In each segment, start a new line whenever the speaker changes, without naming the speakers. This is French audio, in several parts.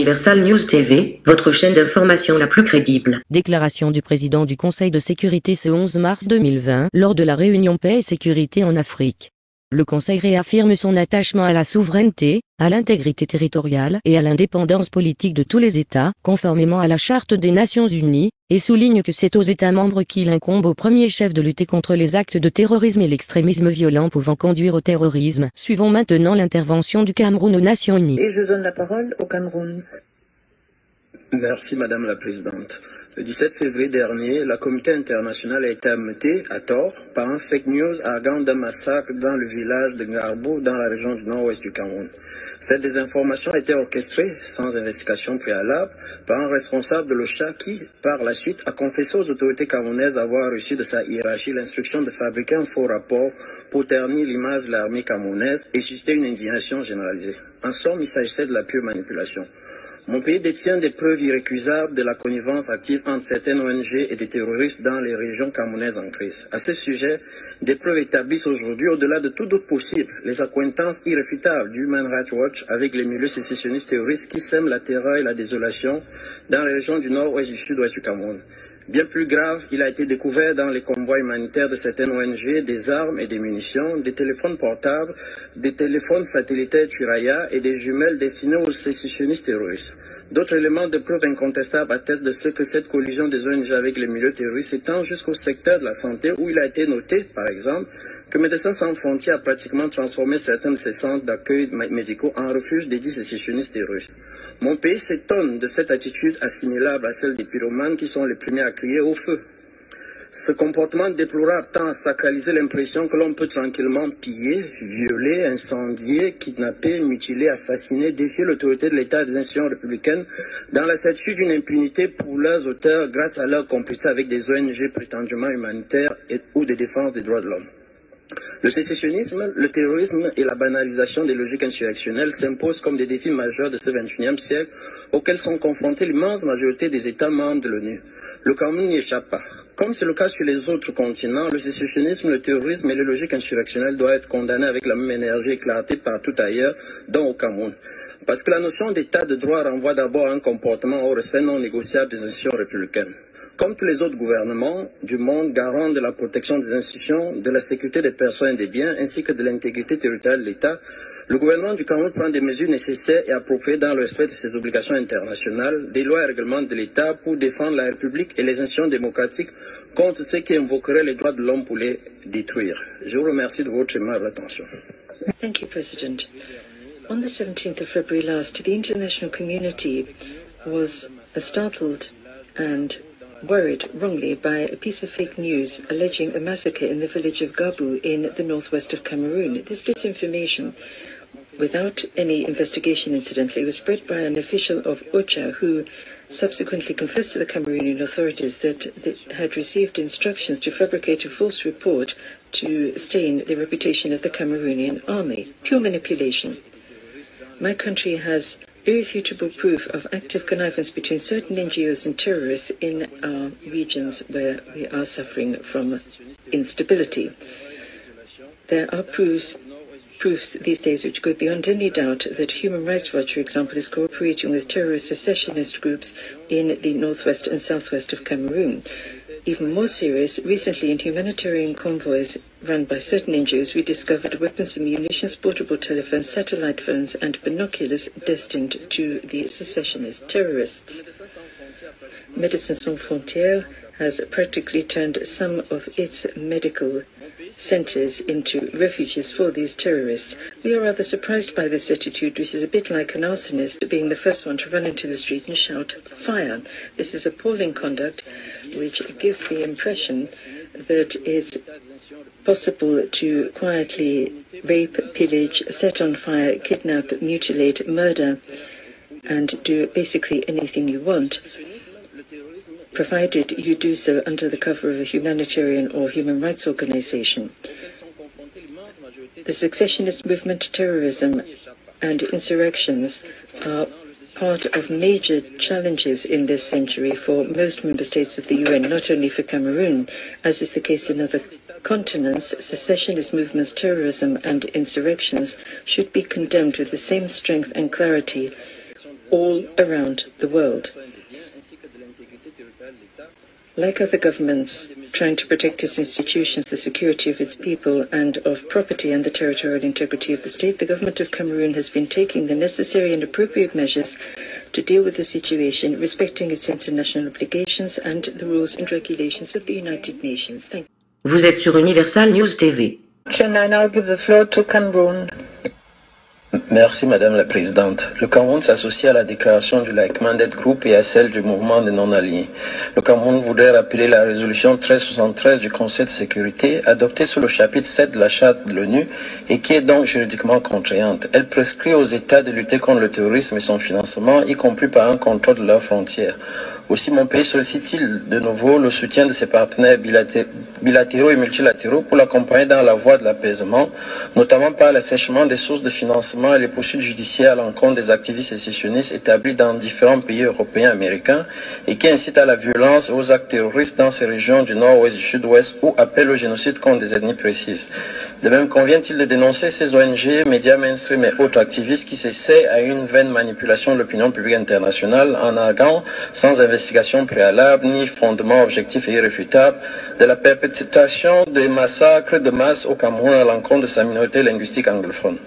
Universal News TV, votre chaîne d'information la plus crédible.
Déclaration du président du Conseil de sécurité ce 11 mars 2020, lors de la réunion Paix et sécurité en Afrique. Le Conseil réaffirme son attachement à la souveraineté, à l'intégrité territoriale et à l'indépendance politique de tous les États, conformément à la Charte des Nations Unies, et souligne que c'est aux États membres qu'il incombe au premier chef de lutter contre les actes de terrorisme et l'extrémisme violent pouvant conduire au terrorisme. Suivons maintenant l'intervention du Cameroun aux Nations Unies.
Et je donne la parole au Cameroun.
Merci Madame la Présidente. Le 17 février dernier, la communauté internationale a été ameutée, à tort, par un fake news arguant d'un massacre dans le village de Ngarbo, dans la région du nord-ouest du Cameroun. Cette désinformation a été orchestrée, sans investigation préalable, par un responsable de l'OCHA qui, par la suite, a confessé aux autorités camerounaises avoir reçu de sa hiérarchie l'instruction de fabriquer un faux rapport pour ternir l'image de l'armée camerounaise et susciter une indignation généralisée. En somme, il s'agissait de la pure manipulation. Mon pays détient des preuves irrécusables de la connivence active entre certaines ONG et des terroristes dans les régions camerounaises en crise. À ce sujet, des preuves établissent aujourd'hui, au-delà de tout doute possible, les accointances irréfutables du Human Rights Watch avec les milieux sécessionnistes terroristes qui sèment la terreur et la désolation dans les régions du nord-ouest et du sud-ouest du Cameroun. Bien plus grave, il a été découvert dans les convois humanitaires de certaines ONG des armes et des munitions, des téléphones portables, des téléphones satellitaires Turaya et des jumelles destinées aux sécessionnistes terroristes. D'autres éléments de preuve incontestables attestent de ce que cette collision des ONG avec les milieux terroristes s'étend jusqu'au secteur de la santé où il a été noté, par exemple, que Médecins sans frontières a pratiquement transformé certains de ses centres d'accueil médicaux en refuge des dits sécessionnistes terroristes. Mon pays s'étonne de cette attitude assimilable à celle des pyromanes qui sont les premiers à crier au feu. Ce comportement déplorable tend à sacraliser l'impression que l'on peut tranquillement piller, violer, incendier, kidnapper, mutiler, assassiner, défier l'autorité de l'État et des institutions républicaines dans la certitude d'une impunité pour leurs auteurs grâce à leur complicité avec des ONG prétendument humanitaires ou de défense des droits de l'homme. Le sécessionnisme, le terrorisme et la banalisation des logiques insurrectionnelles s'imposent comme des défis majeurs de ce XXIe siècle auxquels sont confrontés l'immense majorité des États membres de l'ONU. Le Cameroun n'y échappe pas. Comme c'est le cas sur les autres continents, le sécessionnisme, le terrorisme et les logiques insurrectionnelles doivent être condamnés avec la même énergie et clarté partout ailleurs, dont au Cameroun. Parce que la notion d'État de droit renvoie d'abord à un comportement au respect non négociable des institutions républicaines. Comme tous les autres gouvernements du monde, garants de la protection des institutions, de la sécurité des personnes et des biens, ainsi que de l'intégrité territoriale de l'État, le gouvernement du Cameroun prend des mesures nécessaires et appropriées dans le respect de ses obligations internationales, des lois et règlements de l'État pour défendre la République et les institutions démocratiques contre ceux qui invoqueraient les droits de l'homme pour les détruire. Je vous remercie de votre aimable attention.
Thank you, President. On the 17th of February last, the international community was startled and worried wrongly by a piece of fake news alleging a massacre in the village of Gabu in the northwest of Cameroon. This disinformation, without any investigation incidentally, was spread by an official of OCHA who subsequently confessed to the Cameroonian authorities that they had received instructions to fabricate a false report to stain the reputation of the Cameroonian army. Pure manipulation. My country has irrefutable proof of active connivance between certain NGOs and terrorists in our regions where we are suffering from instability. There are proofs these days which go beyond any doubt that Human Rights Watch, for example, is cooperating with terrorist secessionist groups in the northwest and southwest of Cameroon. Even more serious, recently in humanitarian convoys run by certain NGOs, we discovered weapons and munitions, portable telephones, satellite phones, and binoculars destined to the secessionist terrorists. Médecins Sans Frontières has practically turned some of its medical centers into refuges for these terrorists. We are rather surprised by this attitude, which is a bit like an arsonist being the first one to run into the street and shout fire. This is appalling conduct which gives the impression that it's possible to quietly rape, pillage, set on fire, kidnap, mutilate, murder, and do basically anything you want, provided you do so under the cover of a humanitarian or human rights organization. The secessionist movement, terrorism, and insurrections are part of major challenges in this century for most member states of the UN, not only for Cameroon, as is the case in other continents. Secessionist movements, terrorism, and insurrections should be condemned with the same strength and clarity all around the world. Like other governments trying to protect its institutions, the security of its people and of property and the territorial integrity of the state, the government of Cameroon has been taking the necessary and appropriate measures to deal with the situation, respecting its international obligations and the rules and regulations of the United Nations. Thank you.
Vous êtes sur Universal News TV.
Can I now give the floor to Cameroon?
Merci Madame la Présidente. Le Cameroun s'associe à la déclaration du Like-Minded Group et à celle du mouvement des non-alignés. Le Cameroun voudrait rappeler la résolution 1373 du Conseil de sécurité adoptée sous le chapitre 7 de la Charte de l'ONU et qui est donc juridiquement contraignante. Elle prescrit aux États de lutter contre le terrorisme et son financement, y compris par un contrôle de leurs frontières. Aussi, mon pays sollicite-t-il de nouveau le soutien de ses partenaires bilatéraux et multilatéraux pour l'accompagner dans la voie de l'apaisement, notamment par l'assèchement des sources de financement et les poursuites judiciaires à l'encontre des activistes sécessionnistes établis dans différents pays européens et américains et qui incitent à la violence et aux actes terroristes dans ces régions du nord-ouest et du sud-ouest ou appellent au génocide contre des ethnies précises. De même, convient-il de dénoncer ces ONG, médias mainstream et autres activistes qui s'essaient à une vaine manipulation de l'opinion publique internationale en arguant sans investigation préalable ni fondement objectif et irréfutable de la perpétration des massacres de masse au Cameroun à l'encontre de sa minorité linguistique anglophone.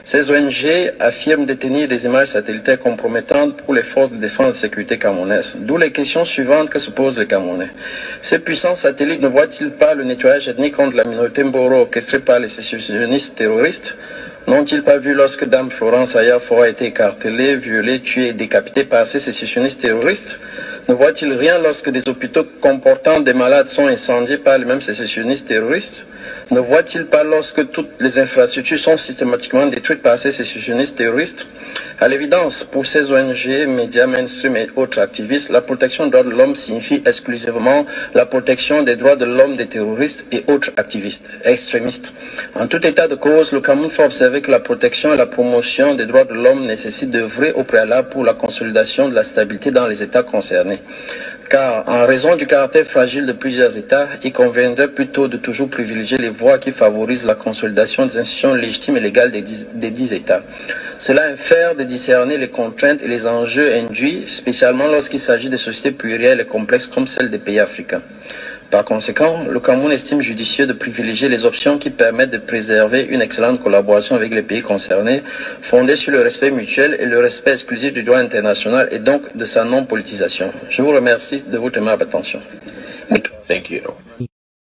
Ces ONG affirment détenir des images satellitaires compromettantes pour les forces de défense et de sécurité camerounaises. D'où les questions suivantes que se posent les Camerounais. Ces puissants satellites ne voient-ils pas le nettoyage ethnique contre la minorité Mboro orchestré par les sécessionnistes terroristes? N'ont-ils pas vu lorsque Dame Florence Ayafo a été écartelée, violée, tuée et décapitée par ces sécessionnistes terroristes? Ne voit-il rien lorsque des hôpitaux comportant des malades sont incendiés par les mêmes sécessionnistes terroristes? Ne voit-il pas lorsque toutes les infrastructures sont systématiquement détruites par ces sécessionnistes terroristes? À l'évidence, pour ces ONG, médias mainstream et autres activistes, la protection des droits de l'homme signifie exclusivement la protection des droits de l'homme des terroristes et autres activistes, extrémistes. En tout état de cause, le Cameroun fait observer que la protection et la promotion des droits de l'homme nécessitent d'œuvrer au préalable pour la consolidation de la stabilité dans les États concernés. Car, en raison du caractère fragile de plusieurs États, il conviendrait plutôt de toujours privilégier les voies qui favorisent la consolidation des institutions légitimes et légales des dix États. Cela infère de discerner les contraintes et les enjeux induits, spécialement lorsqu'il s'agit de sociétés plurielles et complexes comme celles des pays africains. Par conséquent, le Cameroun estime judicieux de privilégier les options qui permettent de préserver une excellente collaboration avec les pays concernés, fondée sur le respect mutuel et le respect exclusif du droit international et donc de sa non-politisation. Je vous remercie de votre aimable attention. Thank you.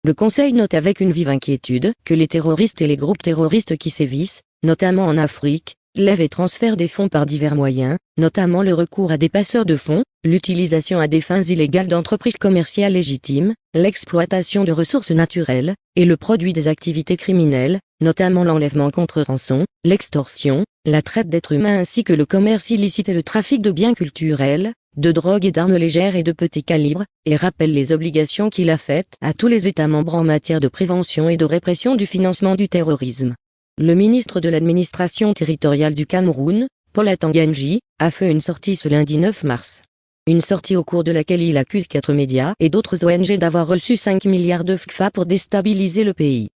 Le Conseil note avec une vive inquiétude que les terroristes et les groupes terroristes qui sévissent, notamment en Afrique, lèvent et transfèrent des fonds par divers moyens, notamment le recours à des passeurs de fonds, l'utilisation à des fins illégales d'entreprises commerciales légitimes, l'exploitation de ressources naturelles, et le produit des activités criminelles, notamment l'enlèvement contre rançon, l'extorsion, la traite d'êtres humains ainsi que le commerce illicite et le trafic de biens culturels, de drogue et d'armes légères et de petit calibre, et rappelle les obligations qu'il a faites à tous les États membres en matière de prévention et de répression du financement du terrorisme. Le ministre de l'administration territoriale du Cameroun, Paul Atanganji, a fait une sortie ce lundi 9 mars. Une sortie au cours de laquelle il accuse 4 médias et d'autres ONG d'avoir reçu 5 milliards de FCFA pour déstabiliser le pays.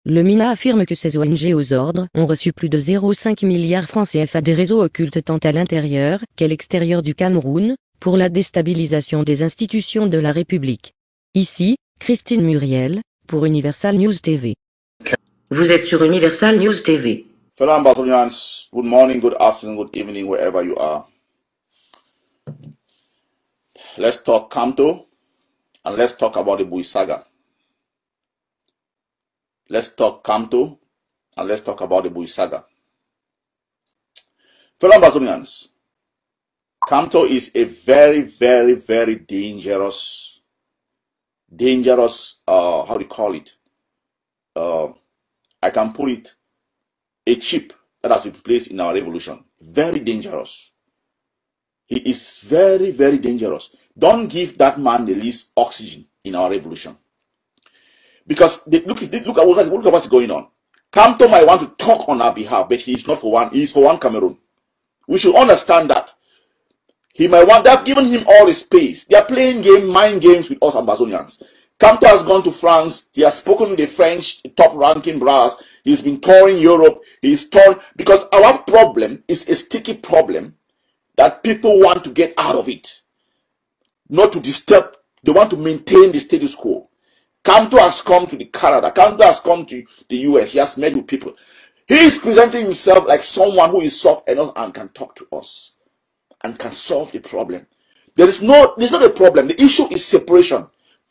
Le MINA affirme que ces ONG aux ordres ont reçu plus de 0,5 milliards francs CFA des réseaux occultes tant à l'intérieur qu'à l'extérieur du Cameroun, pour la déstabilisation des institutions de la République. Ici, Christine Muriel, pour Universal News TV.
Vous êtes sur Universal News TV.
Fellow Ambazonians, good morning, good afternoon, good evening, wherever you are. Let's talk Kamto, and let's talk about the Bui Saga. Let's talk Kamto, and let's talk about the Bui Saga. Fellow Ambazonians, Kamto is a very, very, very dangerous, how do you call it? I can put it, a chip that has been placed in our revolution. Very dangerous. He is very, very dangerous. Don't give that man the least oxygen in our revolution. Because look at what's going on. Kamto might want to talk on our behalf, but he is not for one. He is for one Cameroon. We should understand that. He might want, they have given him all the space. They are playing mind games with us Ambazonians. Kamto has gone to France. He has spoken the French top-ranking brass. He's been touring Europe. He's touring because our problem is a sticky problem that people want to get out of it. Not to disturb, they want to maintain the status quo. Kamto has come to the Canada, Kamto has come to the US, he has met with people. He is presenting himself like someone who is soft enough and can talk to us and can solve the problem. There's not a problem. The issue is separation,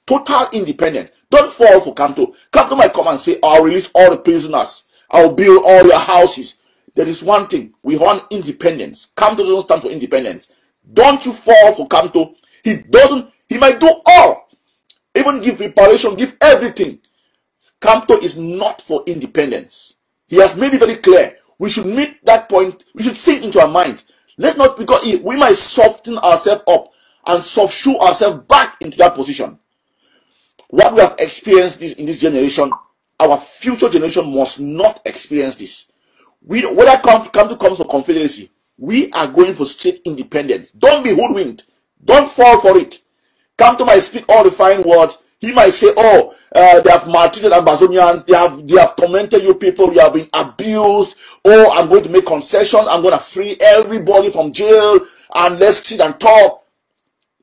total independence. Don't fall for Kamto. Kamto might come and say, I'll release all the prisoners, I'll build all your houses. There is one thing, we want independence. Kamto doesn't stand for independence. Don't you fall for Kamto. He might do all, even give reparation, give everything. Kamto is not for independence. He has made it very clear. We should meet that point. We should sink into our minds. Let's not, because we might soften ourselves up and soft shoe ourselves back into that position. What we have experienced in this generation, our future generation must not experience this. Whether Kamto comes for confederacy, we are going for straight independence. Don't be hoodwinked. Don't fall for it. Kamto might speak all the fine words. He might say, oh, they have maltreated Ambazonians, they have tormented you people, you have been abused. Oh, I'm going to make concessions, I'm going to free everybody from jail, and let's sit and talk.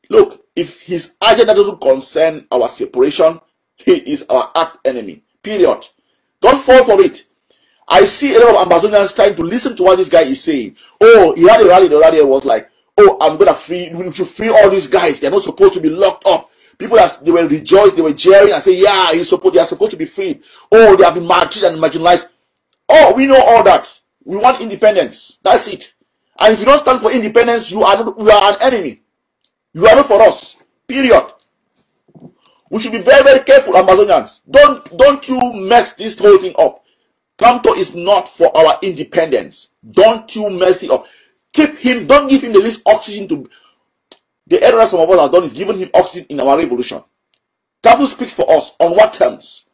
Look, if his agenda doesn't concern our separation, he is our arch enemy. Period. Don't fall for it. I see a lot of Ambazonians trying to listen to what this guy is saying. Oh, he had a rally, the rally was like, oh, I'm going to we should free all these guys. They're not supposed to be locked up. People, they were rejoiced, they were jeering and say, yeah, they are supposed to be freed. Oh, they have been maltreated and marginalized. Oh, we know all that. We want independence. That's it. And if you don't stand for independence, you are an enemy. You are not for us. Period. We should be very, very careful, Ambazonians. Don't you mess this whole thing up. Kamto is not for our independence. Don't you mess it up. Keep him, don't give him the least oxygen to. The error that some of us have done is giving him oxygen in our revolution. Kamto speaks for us. On what terms?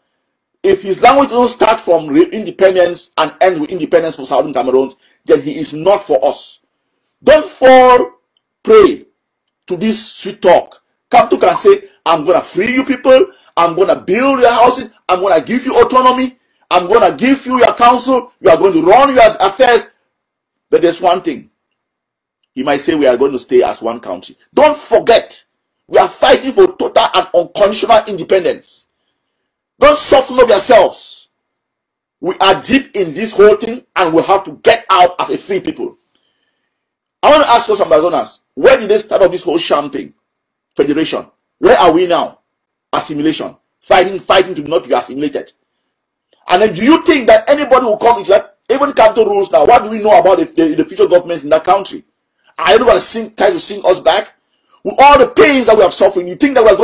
If his language doesn't start from independence and end with independence for Southern Cameroon, then he is not for us. Don't fall prey to this sweet talk. Kamto can say, I'm going to free you people, I'm going to build your houses, I'm going to give you autonomy, I'm going to give you your council, you are going to run your affairs. But there's one thing. He might say we are going to stay as one country. Don't forget, we are fighting for total and unconditional independence. Don't soften up yourselves. We are deep in this whole thing and we have to get out as a free people. I want to ask you some Amazonas, where did they start off this whole sham thing? Federation. Where are we now? Assimilation. Fighting to not be assimilated. And then do you think that anybody will come into that? Even Kamto rules now. What do we know about the future governments in that country? Are you going to try to sing us back? With all the pains that we have suffered, you think that we're not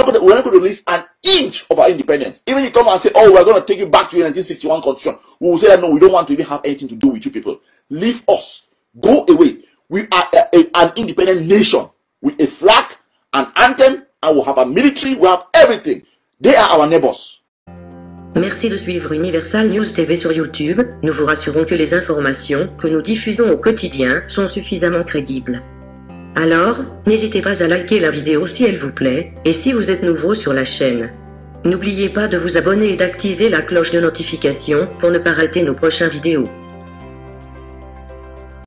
going to release an inch of our independence? Even if you come and say, oh, we're going to take you back to the 1961 constitution, we will say that no, we don't want to even have anything to do with you people. Leave us. Go away. We are an independent nation with a flag, an anthem, and we'll have a military, we'll have everything. They are our neighbors.
Merci de suivre Universal News TV sur YouTube. Nous vous rassurons que les informations que nous diffusons au quotidien sont suffisamment crédibles. Alors, n'hésitez pas à liker la vidéo si elle vous plaît, et si vous êtes nouveau sur la chaîne. N'oubliez pas de vous abonner et d'activer la cloche de notification pour ne pas rater nos prochaines vidéos.